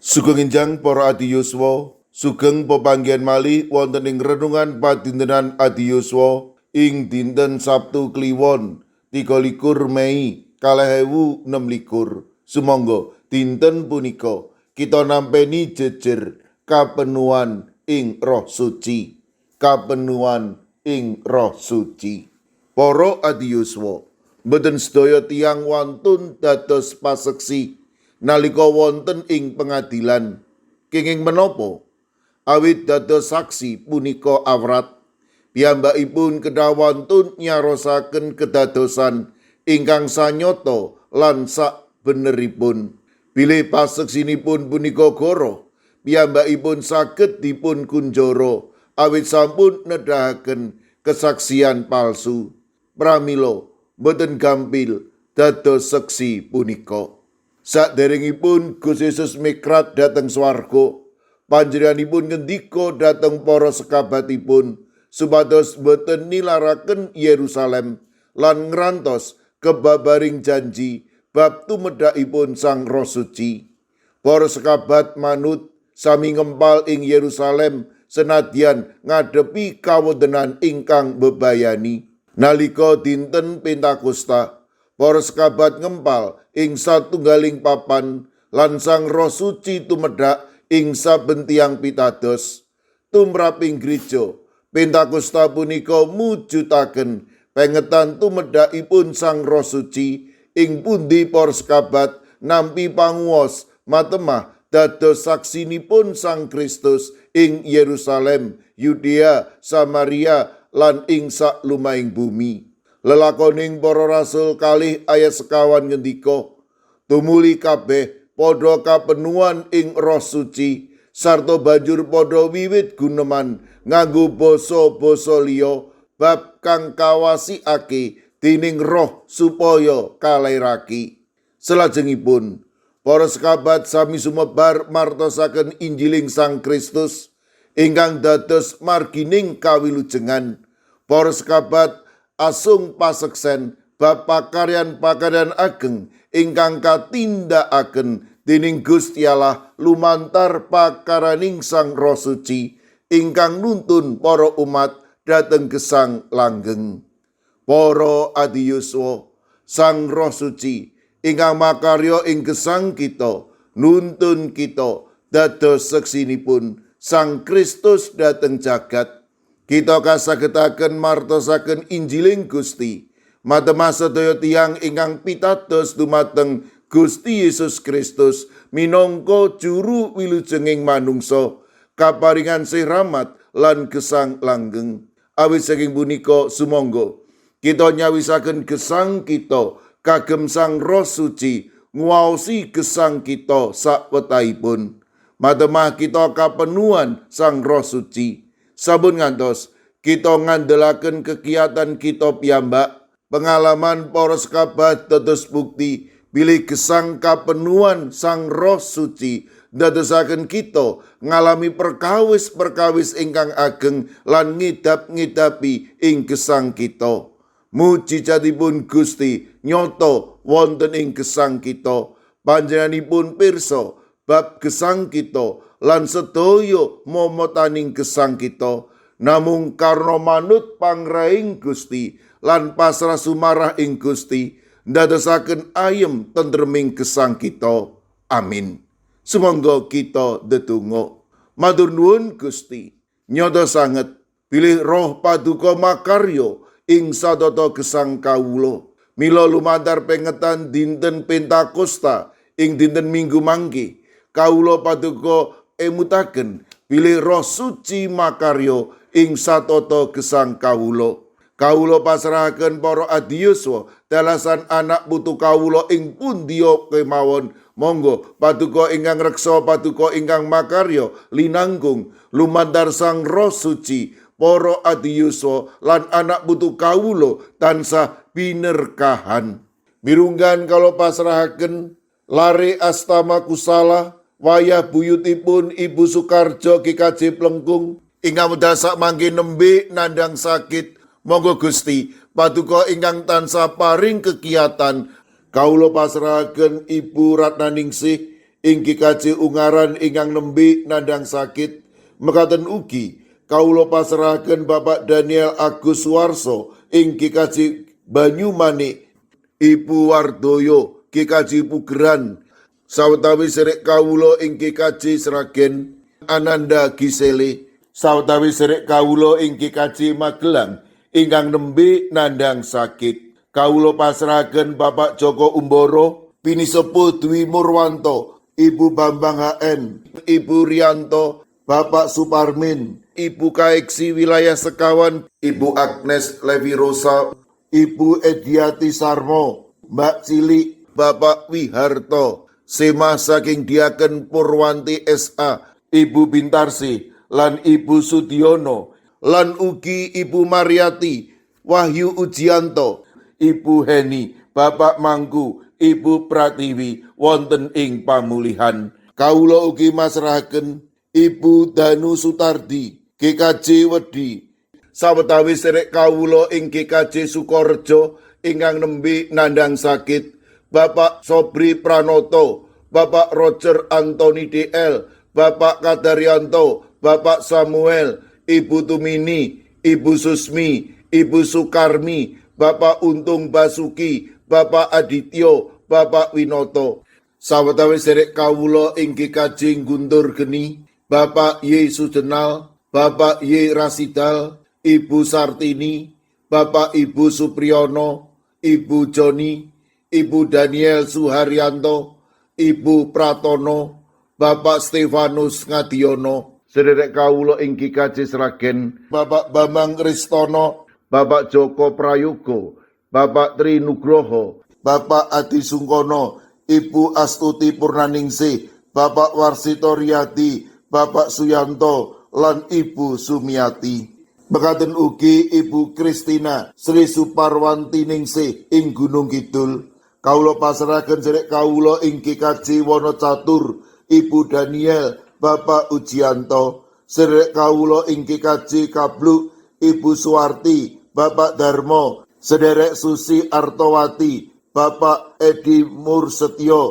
Sugeng enjang para adi yuswa, sugeng pepanggihan malih wonten ing renungan padintenan adi yuswa ing dinten Sabtu Kliwon 23 Mei 2026. Sumangga dinten punika kita nampeni jejer kapenuhan ing Roh Suci. Kapenuhan ing Roh Suci. Para adi yuswa, mboten sedaya tiyang wantun dados paseksi nalika wonten ing pengadilan. Kenging menapa awit dados saksi punika awrat, piyambakipun kedah wantun nyarosaken kedadosan ingkang sanyata lan sak beneripun. Bilih paseksinipun punika goro, piyambakipun saged dipun kunjara awit sampun nedahaken kesaksian palsu. Pramila boten gampil dados seksi punika. Saderengipun Gusti Yesus mikrat dhateng swarga, panjenenganipun ngendika dhateng para sekabatipun supados boten nilaraken Yerusalem lan ngrantos kebabaring janji bab tumedhakipun Sang Roh Suci. Para sekabat manut sami ngempal ing Yerusalem senadyan ngadepi kawontenan ingkang bebayani. Nalika dinten Pentakosta, para sekabat ngempal ing satunggaling papan lan Sang Roh Suci tumedhak ing saben tiyang pitados. Tumraping gereja, Pentakosta punika mujudaken pengetan tumedhakipun Sang Roh Suci ing pundi para sekabat nampi panguwas matemah dados saksinipun Sang Kristus ing Yerusalem, Yudea, Samaria lan ing saklumahing bumi. Lelakoning para rasul kalih ayat sekawan ngendika, tumuli kabeh padha kapenuhan ing Roh Suci sarta banjur padha wiwit guneman nganggo basa-basa liya bab kang kawasikake dening Roh supaya kalairaki. Salajengipun para sekabat sami sumebar martosaken Injiling Sang Kristus ingkang dados margining kawilujengan. Para sekabat asung paseksen bab pakaryan-pakaryan ageng ingkang katindakaken dening Gusti Allah lumantar pakaraning Sang Roh Suci ingkang nuntun para umat dhateng gesang langgeng. Para adi yuswa, Sang Roh Suci ingkang makarya ing gesang kita nuntun kita dados seksinipun Sang Kristus dhateng jagat. Kita kasagetaken martosaken Injiling Gusti matemah sedaya tiyang ingkang pitados dumateng Gusti Yesus Kristus minangka juru wilujenging manungsa kaparingan sih rahmat lan gesang langgeng. Awit saking punika sumangga kita nyawisaken gesang kita kagem Sang Roh Suci nguwaosi gesang kita sakwetahipun. Matemah kita kapenuhan Sang Roh Suci. Sabun ngantos kita ngandelaken kegiatan kita piyambak, pengalaman para sekabat dados bukti bilih gesang kapenuhan Sang Roh Suci dadosaken kita ngalami perkawis-perkawis ingkang ageng lan ngidap-ngidapi ing gesang kita. Mujijatipun Gusti nyoto wonten ing gesang kita, panjenenganipun pirsa bab gesang kita lan sedaya momotaning gesang kita, namung karna manut pangrahing Gusti lan pasrah sumarah ing Gusti ndadosaken ayem tentreming gesang kita. Amin. Sumangga kita ndedonga. Matur nuwun Gusti, nyata sanget bilih Roh Paduka makarya ing sadaya gesang kawula. Mila lumantar pengetan dinten Pentakosta ing dinten Minggu mangke, kawula paduka emutaken bilih Roh Suci makarya ing satata gesang kawula. Kawula pasrahaken para adi yuswa dalasan anak putu kawula ing pundiya kemawon. Monggo paduka ingkang reksa, paduka ingkang makarya linanggung lumantar Sang Roh Suci, para adi yuswa lan anak putu kawula tansah binerkahan. Mirunggan kalau pasrahaken lare astama kusala wayah buyutipun Ibu Sukarjo GKJ Plengkung ingkang medal sak mangke nembe nandang sakit. Monggo Gusti paduka ingkang tansah paring kegiatan. Kawula pasrahaken Ibu Ratnaningsih ing GKJ Ungaran ingkang nembe nandhang sakit. Mekaten ugi kawula pasrahaken Bapak Daniel Agus Suwarso ing GKJ Banyumanik, Ibu Wardoyo GKJ Pugeran, sawetawis sedherek kawula ing GKJ Sragen Ananda Gisele, sawetawis sedherek kawula ing GKJ Magelang ingkang nembe nandhang sakit. Kawula pasrahaken Bapak Joko Umboro, Pinisepuh Dwi Murwanto, Ibu Bambang HN, Ibu Rianto, Bapak Suparmin, Ibu Kaeksi Wilayah Sekawan, Ibu Agnes Levi Rosa, Ibu Ediati Sarmo, Mbak Cilik, Bapak Wiharto, Sema saking Diaken Purwanti SA, Ibu Bintarsi, lan Ibu Sudiono, lan ugi Ibu Mariati, Wahyu Ujianto, Ibu Heni, Bapak Mangku, Ibu Pratiwi wonten ing pamulihan. Kawula ugi masrahaken Ibu Danu Sutardi GKJ Wedi, sawetawis sedherek kawula ing GKJ Sukorejo ingkang nembe nandhang sakit. Bapak Sobri Pranoto, Bapak Roger Antoni DL, Bapak Kadaryanto, Bapak Samuel, Ibu Tumini, Ibu Susmi, Ibu Sukarmi, Bapak Untung Basuki, Bapak Adityo, Bapak Winoto, sawetawis sedherek kawula ing GKJ Guntur Geni, Bapak Y Sudenal, Bapak Y Rasidal, Ibu Sartini, Bapak Ibu Supriyono, Ibu Joni, Ibu Daniel Suharyanto, Ibu Pratono, Bapak Stefanus Ngadiono, sedherek kawula ing GKJ Sragen, Bapak Bambang Kristono, Bapak Joko Prayogo, Bapak Tri Nugroho, Bapak Adi Sungkono, Ibu Astuti Purnaningsih, Bapak Warsito Riyadi, Bapak Suyanto, lan Ibu Sumiati. Mekaten ugi Ibu Kristina Sri Suparwanti Ningsih ing Gunung Kidul. Kawula pasrahaken sedherek kawula ing GKJ Wonocatur, Ibu Daniel, Bapak Ujianto, sedherek kawula ing GKJ Kabluk, Ibu Suwarti, Bapak Darmo, sedherek Susi Artowati, Bapak Edi Mursetyo,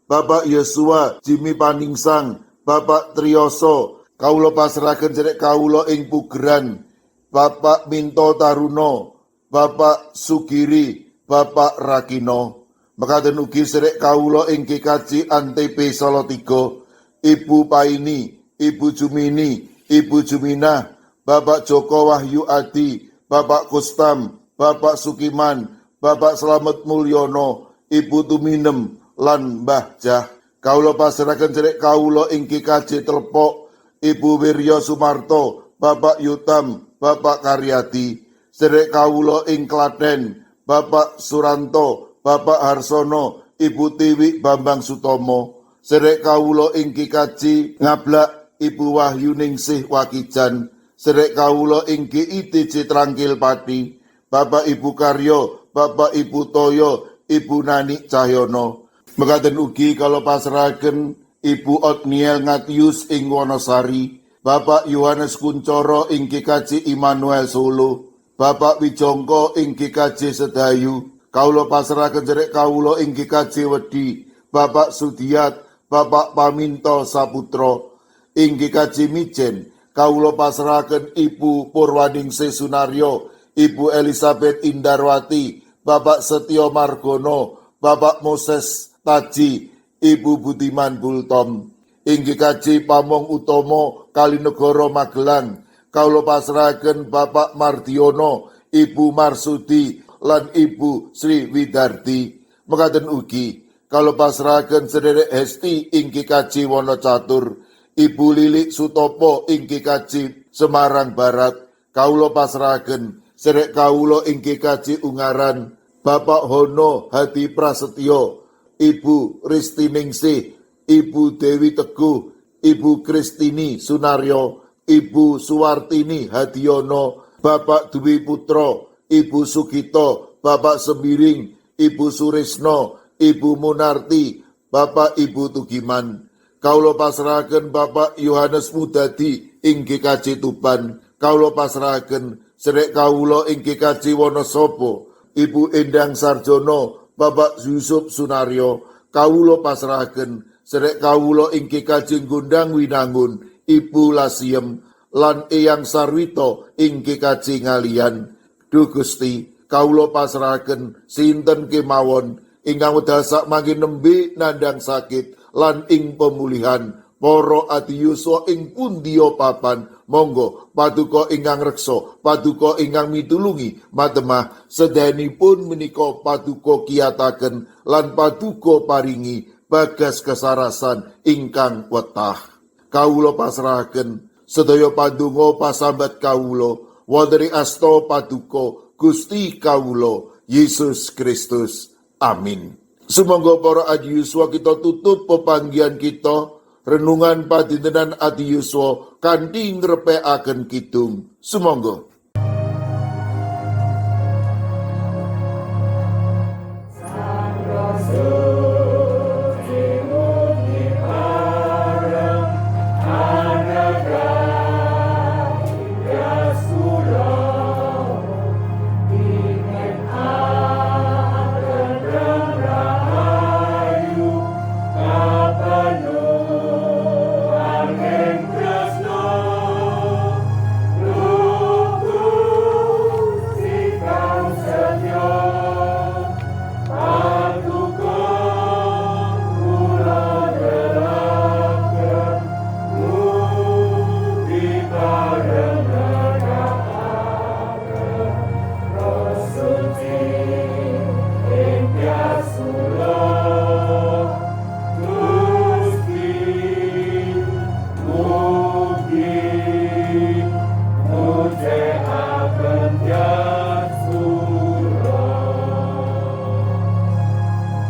Bapak Yosua Jimmy Paningsang, Bapak Triyoso. Kawula pasrahaken sedherek kawula ing Pugeran, Bapak Minto Taruno, Bapak Sugiri, Bapak Rakino. Mekaten ugi sedherek kawula ing GKJ Antp Salatiga, Ibu Paini, Ibu Jumini, Ibu Juminah, Bapak Joko Wahyu Adi, Bapak Kustam, Bapak Sukiman, Bapak Slamet Mulyono, Ibu Tuminem, lan Mbah Jah. Kawula pasrahaken sedherek kawula ing GKJ Telepok, Ibu Wiryo Sumarto, Bapak Yutam, Bapak Karyadi. Sedherek kawula ing Klaten, Bapak Suranto, Bapak Harsono, Ibu Tiwi Bambang Sutomo. Sedherek kawula ing GKJ Ngablak, Ibu Wahyu Ningsih Wakijan. Sedherek kawula ing GITJ Trangkil Pati, Bapak Ibu Karyo, Bapak Ibu Toyo, Ibu Nani Cahyono. Mekaten ugi kala pasrahaken Ibu Otniel Ngatius ing Wonosari, Bapak Yohanes Kuncoro ing GKJ Immanuel Solo, Bapak Wijongko ing GKJ Sedayu. Kawula pasrahaken sedherek kawula ing GKJ Wedi, Bapak Sudiat, Bapak Paminto Saputro. Ing GKJ Mijen kawula pasrahaken Ibu Purwaningsih Sunaryo, Ibu Elizabeth Indarwati, Bapak Setyo Margono, Bapak Moses Taji, Ibu Budiman Bultom. Ing GKJ Pamong Utomo Kalinegoro Magelang kawula pasrahaken Bapak Mardiono, Ibu Marsudi, lan Ibu Sri Widardi. Mekaten ugi kawula pasrahaken sedherek Hesti ing GKJ Wonocatur, Ibu Lilik Sutopo ing GKJ Semarang Barat. Kawula pasrahaken sedherek kawula ing GKJ Ungaran, Bapak Hono Hadi Prasetyo, Ibu Ristiningsih, Ibu Dewi Teguh, Ibu Kristini Sunaryo, Ibu Suwartini Hadiono, Bapak Dwi Putro, Ibu Sugito, Bapak Sembiring, Ibu Surisno, Ibu Munarti, Bapak Ibu Tugiman. Kawula pasrahaken Bapak Yohanes Mudadi ing GKJ Tuban. Kawula pasrahaken sedherek kawula ing GKJ Wonosobo, Ibu Endang Sarjono, Bapak Yusuf Sunaryo. Kawula pasrahaken sedek kawula ingkang kajeng gondang winangun Ibu Lasiem lan Eyang Sarwito ingkang kajeng ngalian. Duh Gusti, kawula pasrahaken sinten kemawon ingkang wedal sak mangke nembe nandhang sakit lan ing pemulihan. Para adiyuswa ing pundiya papan, monggo paduka ingkang reksa, paduka ingkang mitulungi, matemah sedayanipun menika paduka kiyataken lan paduka paringi bagas kesarasan ingkang wetah. Kawula pasrahaken sedaya pandonga pasambat kawula wonten ing asta paduka Gusti kawula Yesus Kristus. Amin. Sumangga para adiyuswa kita tutup pepanggihan kita renungan padintenan Adi Yuswa kanthi ngrepekaken kidung. Sumangga.